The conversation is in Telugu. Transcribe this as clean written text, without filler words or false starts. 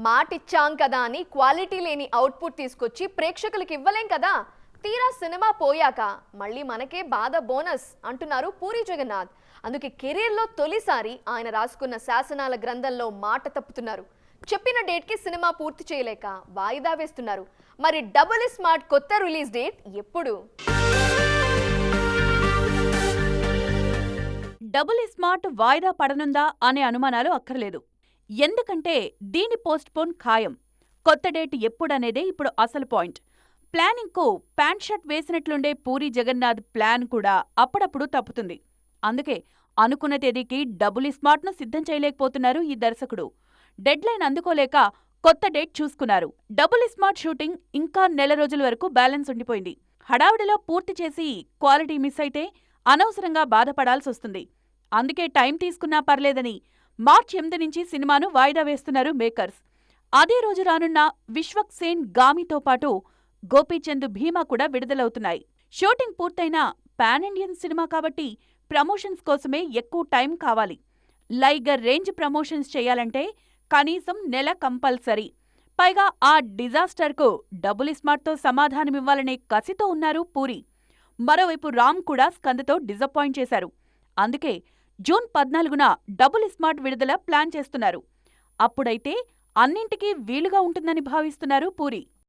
మాటిచ్చాం కదా అని క్వాలిటీ లేని అవుట్పుట్ తీసుకొచ్చి ప్రేక్షకులకు ఇవ్వలేం కదా. తీరా సినిమా పోయాక మళ్ళీ మనకే బాధ బోనస్ అంటున్నారు పూరి జగన్నాథ్. అందుకే కెరీర్లో తొలిసారి ఆయన రాసుకున్న శాసనాల గ్రంథంలో మాట తప్పుతున్నారు. చెప్పిన డేట్కి సినిమా పూర్తి చేయలేక వాయిదా వేస్తున్నారు. మరి డబుల్ స్మార్ట్ కొత్త రిలీజ్ డేట్ ఎప్పుడు? డబుల్ స్మార్ట్ వాయిదా పడనుందా అనే అనుమానాలు అక్కర్లేదు. ఎందుకంటే దీని పోస్ట్పోన్ ఖాయం. కొత్త డేట్ ఎప్పుడనేదే ఇప్పుడు అసలు పాయింట్. ప్లానింగ్కు ప్యాంట్ షర్ట్ వేసినట్లుండే పూరి జగన్నాథ్ ప్లాన్ కూడా అప్పుడప్పుడు తప్పుతుంది. అందుకే అనుకున్న తేదీకి డబుల్ స్మార్ట్ను సిద్ధం చేయలేకపోతున్నారు ఈ దర్శకుడు. డెడ్లైన్ అందుకోలేక కొత్త డేట్ చూసుకున్నారు. డబుల్ స్మార్ట్ షూటింగ్ ఇంకా నెల రోజుల వరకు బ్యాలెన్స్ ఉండిపోయింది. హడావిడిలో పూర్తి చేసి క్వాలిటీ మిస్ అయితే అనవసరంగా బాధపడాల్సొస్తుంది. అందుకే టైం తీసుకున్నా పర్లేదని మార్చి 8 నుంచి సినిమాను వాయిదా వేస్తున్నారు మేకర్స్. అదే రోజు రానున్న విశ్వక్ సేన్ గామితో పాటు గోపీచంద్ భీమా కూడా విడుదలవుతున్నాయి. షూటింగ్ పూర్తయిన పాన్ ఇండియన్ సినిమా కాబట్టి ప్రమోషన్స్ కోసమే ఎక్కువ టైం కావాలి. లైగర్ రేంజ్ ప్రమోషన్స్ చేయాలంటే కనీసం నెల కంపల్సరీ. పైగా ఆ డిజాస్టర్కు డబుల్ స్మార్ట్తో సమాధానమివ్వాలనే కసితో ఉన్నారు పూరి. మరోవైపు రామ్ కూడా స్కందతో డిసప్పాయింట్ చేశారు. అందుకే జూన్ 14న డబుల్ స్మార్ట్ విడుదల ప్లాన్ చేస్తున్నారు. అప్పుడైతే అన్నింటికీ వీలుగా ఉంటుందని భావిస్తున్నారు పూరి.